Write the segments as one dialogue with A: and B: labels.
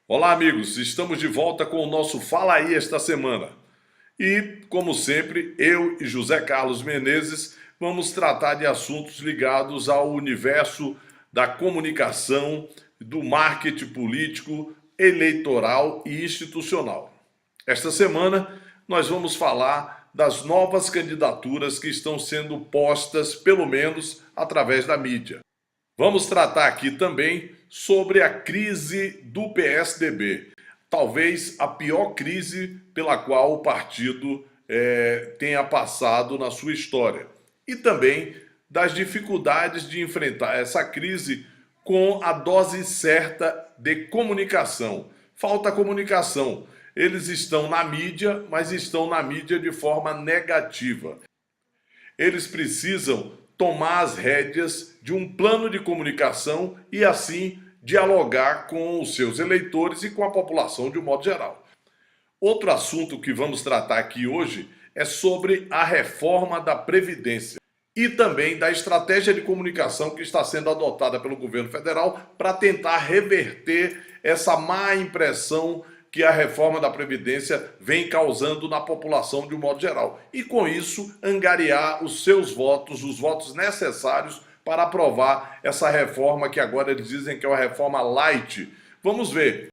A: Olá, amigos! Estamos de volta com o nosso Fala Aí esta semana. E, como sempre, eu e José Carlos Menezes vamos tratar de assuntos ligados ao universo da comunicação, do marketing político, eleitoral e institucional. Esta semana, nós vamos falar das novas candidaturas que estão sendo postas, pelo menos através da mídia. Vamos tratar aqui também sobre a crise do PSDB, talvez a pior crise pela qual o partido tenha passado na sua história, e também das dificuldades de enfrentar essa crise com a dose certa de comunicação. Falta comunicação. Eles estão na mídia, mas estão na mídia de forma negativa. Eles precisam tomar as rédeas de um plano de comunicação e assim dialogar com os seus eleitores e com a população de um modo geral. Outro assunto que vamos tratar aqui hoje é sobre a reforma da Previdência e também da estratégia de comunicação que está sendo adotada pelo governo federal para tentar reverter essa má impressão que a reforma da Previdência vem causando na população de um modo geral. E com isso, angariar os seus votos, os votos necessários para aprovar essa reforma que agora eles dizem que é uma reforma light. Vamos ver.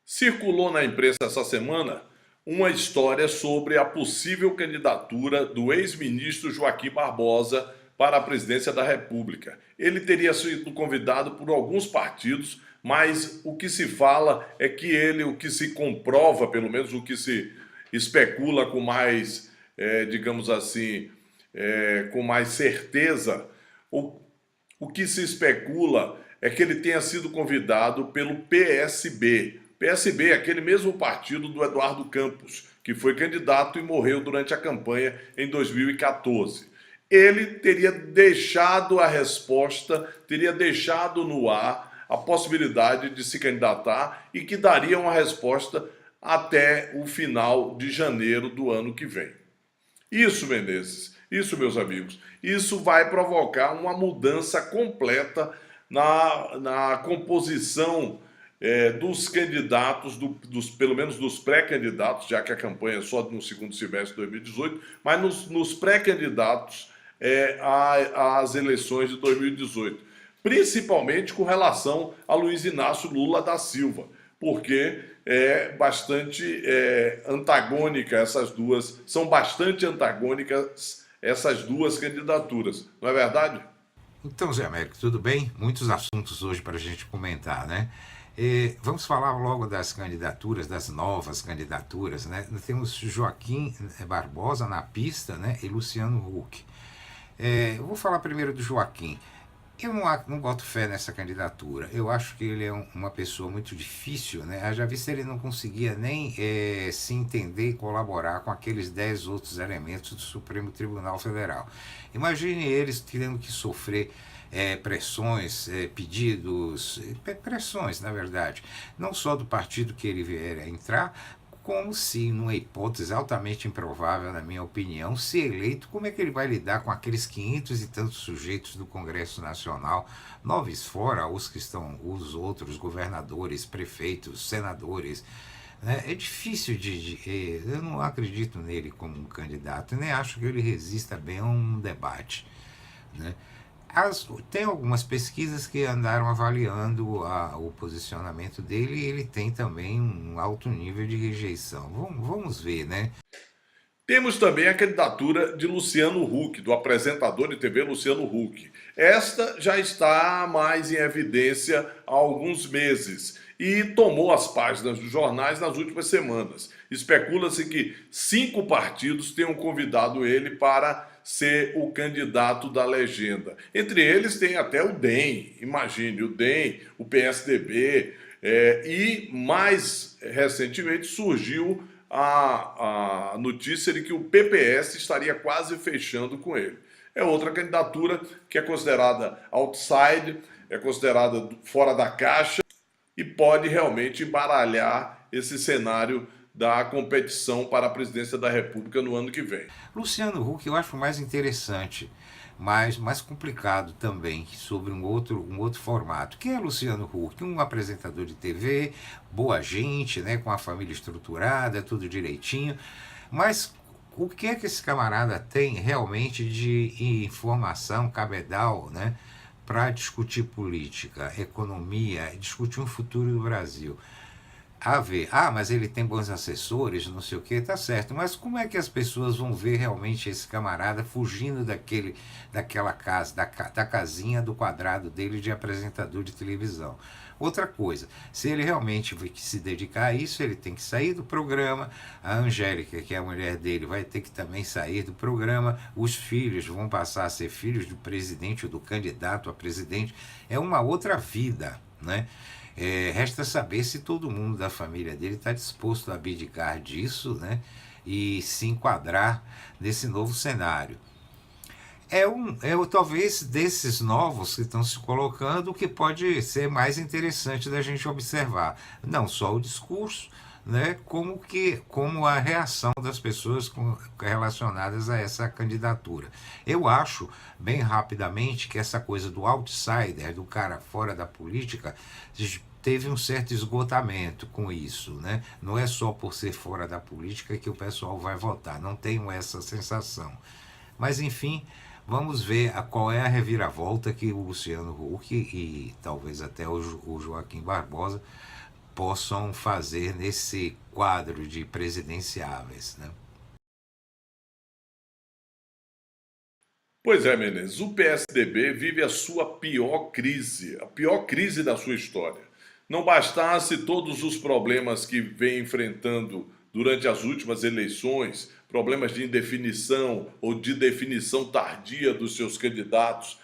A: Circulou na imprensa essa semana uma história sobre a possível candidatura do ex-ministro Joaquim Barbosa para a presidência da República. Ele teria sido convidado por alguns partidos, mas o que se fala é que ele, o que se comprova, pelo menos o que se especula com mais, digamos assim, com mais certeza, o que se especula é que ele tenha sido convidado pelo PSB. PSB é aquele mesmo partido do Eduardo Campos, que foi candidato e morreu durante a campanha em 2014. Ele teria deixado a resposta, teria deixado no ar a possibilidade de se candidatar e que daria uma resposta até o final de janeiro do ano que vem. Isso, Menezes, isso, meus amigos, isso vai provocar uma mudança completa na composição dos candidatos, pelo menos dos pré-candidatos, já que a campanha é só no segundo semestre de 2018, mas nos pré-candidatos às eleições de 2018, principalmente com relação a Luiz Inácio Lula da Silva, porque é bastante antagônica essas duas, são bastante antagônicas essas duas candidaturas, não é verdade?
B: Então, Zé Américo, tudo bem? Muitos assuntos hoje para a gente comentar, né? Vamos falar logo das candidaturas, das novas candidaturas, né? Nós temos Joaquim Barbosa na pista, né? E Luciano Huck. Eu vou falar primeiro do Joaquim. Eu não boto fé nessa candidatura. Eu acho que ele é uma pessoa muito difícil, né? Eu já vi se ele não conseguia nem se entender e colaborar com aqueles 10 outros elementos do Supremo Tribunal Federal. Imagine eles tendo que sofrer pressões, pedidos, pressões, na verdade, não só do partido que ele vier a entrar, como se, numa hipótese altamente improvável, na minha opinião, se eleito, como é que ele vai lidar com aqueles 500 e tantos sujeitos do Congresso Nacional, noves fora os que estão, os outros governadores, prefeitos, senadores, né? É difícil eu não acredito nele como um candidato, nem acho que ele resista bem a um debate, né? Tem algumas pesquisas que andaram avaliando o posicionamento dele e ele tem também um alto nível de rejeição. Vamos ver, né?
A: Temos também a candidatura de Luciano Huck, do apresentador de TV Luciano Huck. Esta já está mais em evidência há alguns meses e tomou as páginas dos jornais nas últimas semanas. Especula-se que 5 partidos tenham convidado ele para ser o candidato da legenda. Entre eles tem até o DEM, imagine, o DEM, o PSDB, e mais recentemente surgiu a notícia de que o PPS estaria quase fechando com ele. É outra candidatura que é considerada outside, é considerada fora da caixa e pode realmente embaralhar esse cenário da competição para a presidência da República no ano que vem.
B: Luciano Huck eu acho mais interessante, mas mais complicado também, sobre um outro formato. Quem é Luciano Huck? Um apresentador de TV, boa gente, né, com a família estruturada, tudo direitinho, mas o que é que esse camarada tem realmente de informação cabedal, né, para discutir política, economia, discutir um futuro do Brasil? A ver, mas ele tem bons assessores, não sei o que, tá certo, mas como é que as pessoas vão ver realmente esse camarada fugindo daquela casa, da casinha do quadrado dele de apresentador de televisão? Outra coisa, se ele realmente se dedicar a isso, ele tem que sair do programa, a Angélica, que é a mulher dele, vai ter que também sair do programa, os filhos vão passar a ser filhos do presidente ou do candidato a presidente, é uma outra vida, né? Resta saber se todo mundo da família dele está disposto a abdicar disso, né, e se enquadrar nesse novo cenário. Talvez desses novos que estão se colocando, que pode ser mais interessante da gente observar. Não só o discurso, né, como a reação das pessoas relacionadas a essa candidatura. Eu acho, bem rapidamente, que essa coisa do outsider, do cara fora da política, teve um certo esgotamento com isso, né? Não é só por ser fora da política que o pessoal vai votar, não tenho essa sensação. Mas, enfim, vamos ver qual é a reviravolta que o Luciano Huck e talvez até o Joaquim Barbosa possam fazer nesse quadro de presidenciáveis, né?
A: Pois é, Menezes, o PSDB vive a sua pior crise, a pior crise da sua história. Não bastasse todos os problemas que vem enfrentando durante as últimas eleições, problemas de indefinição ou de definição tardia dos seus candidatos,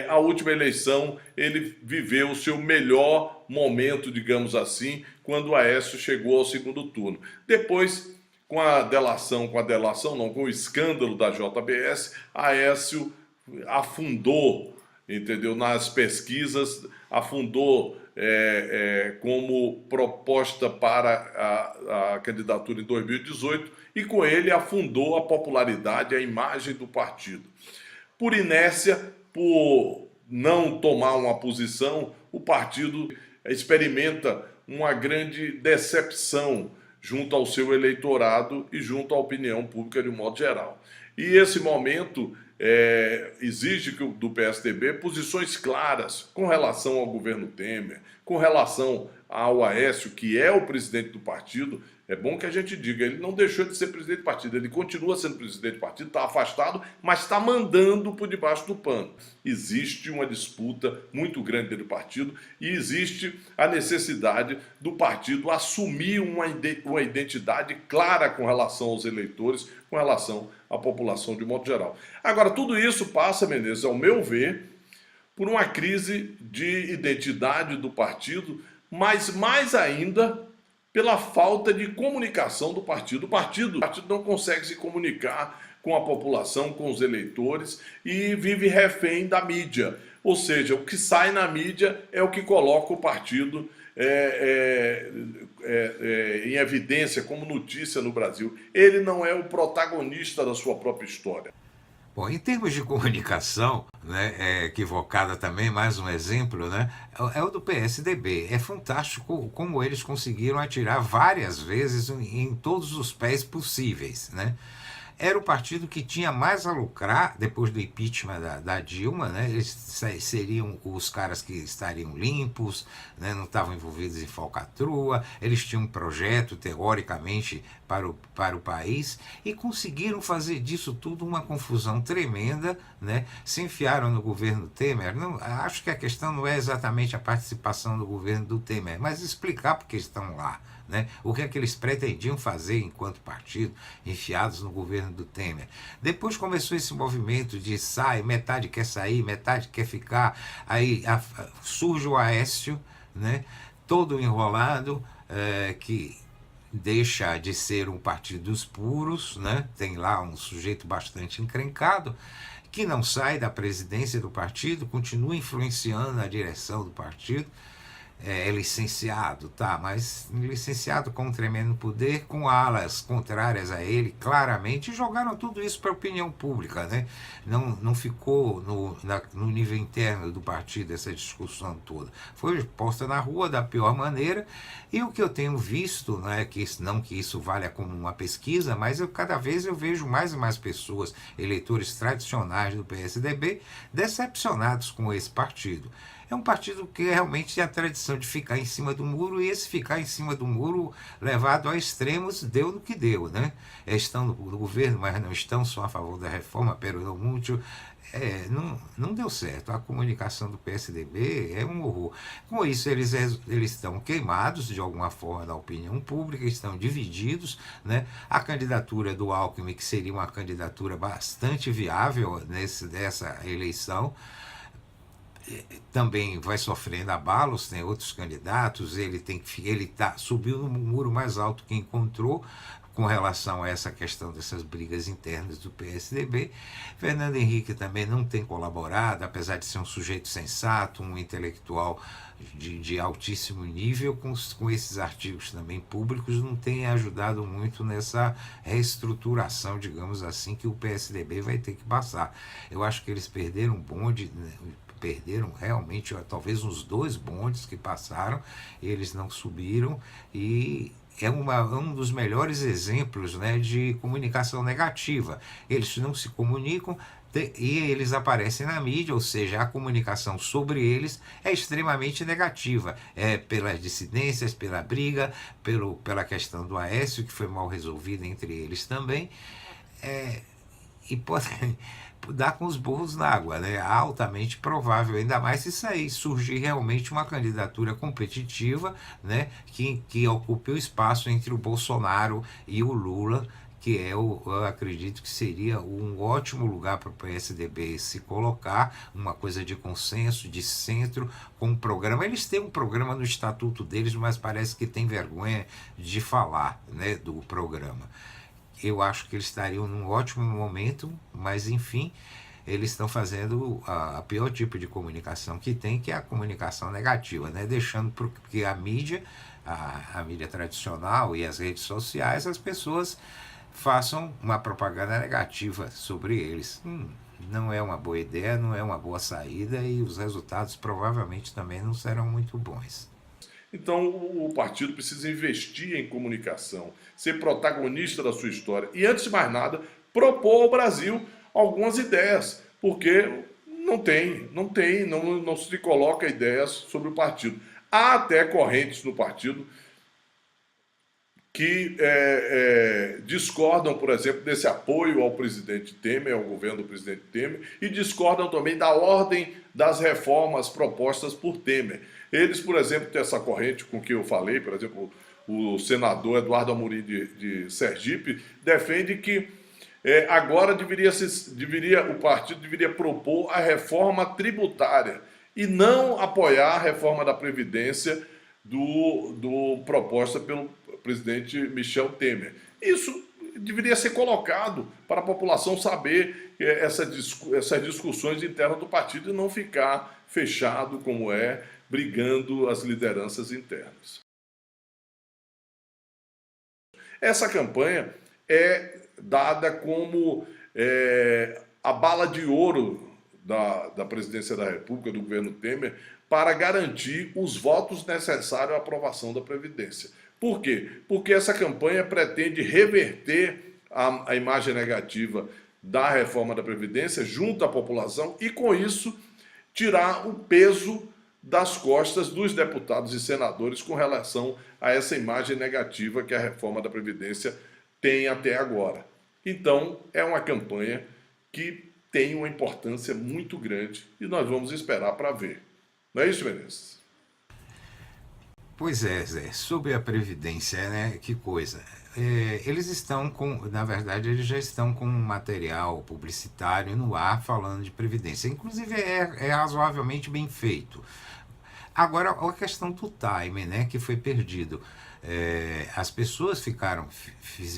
A: a última eleição ele viveu o seu melhor momento, digamos assim, quando o Aécio chegou ao segundo turno. Depois, com o escândalo da JBS, Aécio afundou, entendeu, nas pesquisas, afundou como proposta para a candidatura em 2018 e com ele afundou a popularidade, a imagem do partido. Por inércia, por não tomar uma posição, o partido experimenta uma grande decepção junto ao seu eleitorado e junto à opinião pública de um modo geral. E esse momento exige do PSDB posições claras com relação ao governo Temer, com relação ao Aécio, que é o presidente do partido. É bom que a gente diga, ele não deixou de ser presidente do partido, ele continua sendo presidente do partido, está afastado, mas está mandando por debaixo do pano. Existe uma disputa muito grande dentro do partido e existe a necessidade do partido assumir uma identidade clara com relação aos eleitores, com relação à população de modo geral. Agora, tudo isso passa, Menezes, ao meu ver, por uma crise de identidade do partido, mas mais ainda pela falta de comunicação do partido. O partido não consegue se comunicar com a população, com os eleitores e vive refém da mídia. Ou seja, o que sai na mídia é o que coloca o partido em evidência como notícia no Brasil. Ele não é o protagonista da sua própria história.
B: Bom, em termos de comunicação, né, equivocada também, mais um exemplo, né, é o do PSDB. É fantástico como eles conseguiram atirar várias vezes em todos os pés possíveis, né? Era o partido que tinha mais a lucrar depois do impeachment da Dilma, né? Eles seriam os caras que estariam limpos, né? Não estavam envolvidos em falcatrua, eles tinham um projeto, teoricamente, para o país, e conseguiram fazer disso tudo uma confusão tremenda, né? Se enfiaram no governo Temer. Não, acho que a questão não é exatamente a participação do governo do Temer, mas explicar por que estão lá. Né? O que é que eles pretendiam fazer enquanto partido, enfiados no governo do Temer. Depois começou esse movimento de metade quer sair, metade quer ficar, aí surge o Aécio, né? Todo enrolado, que deixa de ser um partido dos puros, né? Tem lá um sujeito bastante encrencado, que não sai da presidência do partido, continua influenciando a direção do partido, é licenciado, tá, mas licenciado com um tremendo poder, com alas contrárias a ele, claramente, e jogaram tudo isso para a opinião pública, né? Não ficou no nível interno do partido essa discussão toda. Foi posta na rua da pior maneira, e o que eu tenho visto, né, não que isso valha como uma pesquisa, mas cada vez eu vejo mais e mais pessoas, eleitores tradicionais do PSDB, decepcionados com esse partido. É um partido que realmente tem a tradição de ficar em cima do muro, e esse ficar em cima do muro, levado a extremos, deu no que deu, né? Estão no governo, mas não estão, só a favor da reforma, pero não muito. Não deu certo. A comunicação do PSDB é um horror. Com isso, eles estão queimados de alguma forma da opinião pública, estão divididos, né? A candidatura do Alckmin, que seria uma candidatura bastante viável dessa eleição, também vai sofrendo abalos, tem outros candidatos, subiu no muro mais alto que encontrou com relação a essa questão dessas brigas internas do PSDB. Fernando Henrique também não tem colaborado, apesar de ser um sujeito sensato, um intelectual de altíssimo nível, com esses artigos também públicos, não tem ajudado muito nessa reestruturação, digamos assim, que o PSDB vai ter que passar. Eu acho que eles perderam um bonde, né? Perderam realmente talvez uns 2 bondes que passaram, eles não subiram, e é um dos melhores exemplos, né, de comunicação negativa. Eles não se comunicam e eles aparecem na mídia, ou seja, a comunicação sobre eles é extremamente negativa, pelas dissidências, pela briga, pela questão do Aécio, que foi mal resolvida entre eles também, e pode dar com os burros na água, né? Altamente provável, ainda mais se isso aí surgir realmente uma candidatura competitiva, né? Que ocupe o espaço entre o Bolsonaro e o Lula, que eu acredito que seria um ótimo lugar para o PSDB se colocar, uma coisa de consenso, de centro, com um programa. Eles têm um programa no estatuto deles, mas parece que tem vergonha de falar, né, do programa. Eu acho que eles estariam num ótimo momento, mas enfim, eles estão fazendo a pior tipo de comunicação que tem, que é a comunicação negativa, né? Deixando que a mídia tradicional e as redes sociais, as pessoas façam uma propaganda negativa sobre eles. Não é uma boa ideia, não é uma boa saída, e os resultados provavelmente também não serão muito bons.
A: Então, o partido precisa investir em comunicação, ser protagonista da sua história e, antes de mais nada, propor ao Brasil algumas ideias, porque não se coloca ideias sobre o partido. Há até correntes no partido que discordam, por exemplo, desse apoio ao presidente Temer, ao governo do presidente Temer, e discordam também da ordem das reformas propostas por Temer. Eles, por exemplo, têm essa corrente com que eu falei, por exemplo, o senador Eduardo Amorim de Sergipe, defende que agora o partido deveria propor a reforma tributária e não apoiar a reforma da Previdência proposta pelo presidente Michel Temer. Isso deveria ser colocado para a população saber essas discussões internas do partido e não ficar fechado como brigando as lideranças internas. Essa campanha é dada como a bala de ouro da presidência da República, do governo Temer, para garantir os votos necessários à aprovação da Previdência. Por quê? Porque essa campanha pretende reverter a imagem negativa da reforma da Previdência junto à população e, com isso, tirar o peso das costas dos deputados e senadores com relação a essa imagem negativa que a reforma da Previdência tem até agora. Então, é uma campanha que tem uma importância muito grande e nós vamos esperar para ver. Não é isso, Menezes?
B: Pois é, Zé, sobre a Previdência, né? Que coisa. Eles estão na verdade, eles já estão com um material publicitário no ar falando de Previdência. Inclusive é razoavelmente bem feito. Agora, a questão do time, né, que foi perdido. as pessoas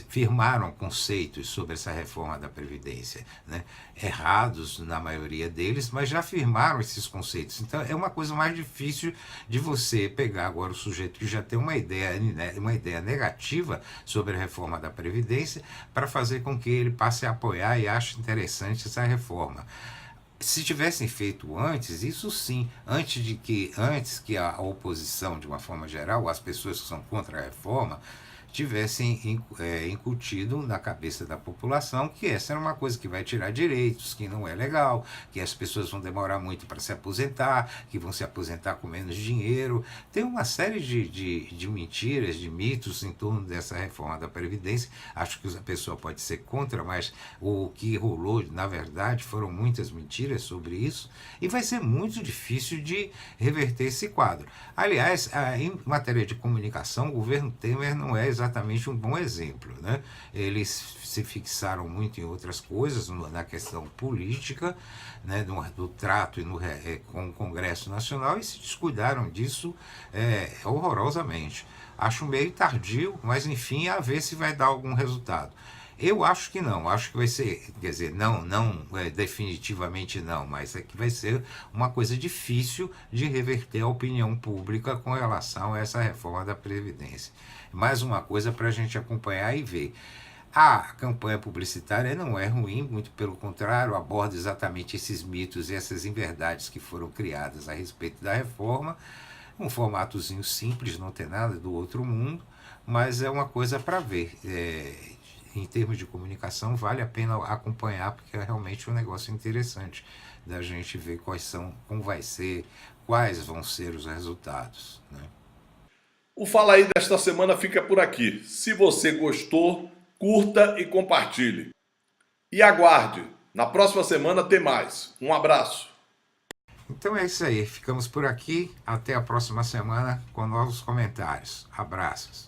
B: firmaram conceitos sobre essa reforma da Previdência, né? Errados na maioria deles, mas já firmaram esses conceitos. Então é uma coisa mais difícil de você pegar agora o sujeito que já tem uma ideia negativa sobre a reforma da Previdência para fazer com que ele passe a apoiar e ache interessante essa reforma. Se tivessem feito antes, isso sim, antes que a oposição, de uma forma geral, as pessoas que são contra a reforma, tivessem incutido na cabeça da população que essa era uma coisa que vai tirar direitos, que não é legal, que as pessoas vão demorar muito para se aposentar, que vão se aposentar com menos dinheiro. Tem uma série de mentiras, de mitos em torno dessa reforma da Previdência. Acho que a pessoa pode ser contra, mas o que rolou, na verdade, foram muitas mentiras sobre isso, e vai ser muito difícil de reverter esse quadro. Aliás, em matéria de comunicação, o governo Temer não é exatamente um bom exemplo, né? Eles se fixaram muito em outras coisas, na questão política, né, do trato com o Congresso Nacional, e se descuidaram disso horrorosamente. Acho meio tardio, mas enfim, a ver se vai dar algum resultado. Eu acho que não, acho que vai ser, quer dizer, não definitivamente não, mas é que vai ser uma coisa difícil de reverter a opinião pública com relação a essa reforma da Previdência. Mais uma coisa para a gente acompanhar e ver. A campanha publicitária não é ruim, muito pelo contrário, aborda exatamente esses mitos e essas inverdades que foram criadas a respeito da reforma, um formatozinho simples, não tem nada do outro mundo, mas é uma coisa para ver. Em termos de comunicação, vale a pena acompanhar, porque é realmente um negócio interessante da gente ver quais vão ser os resultados, né?
A: O Fala Aí desta semana fica por aqui. Se você gostou, curta e compartilhe. E aguarde, na próxima semana tem mais. Um abraço.
B: Então é isso aí, ficamos por aqui, até a próxima semana com novos comentários. Abraços.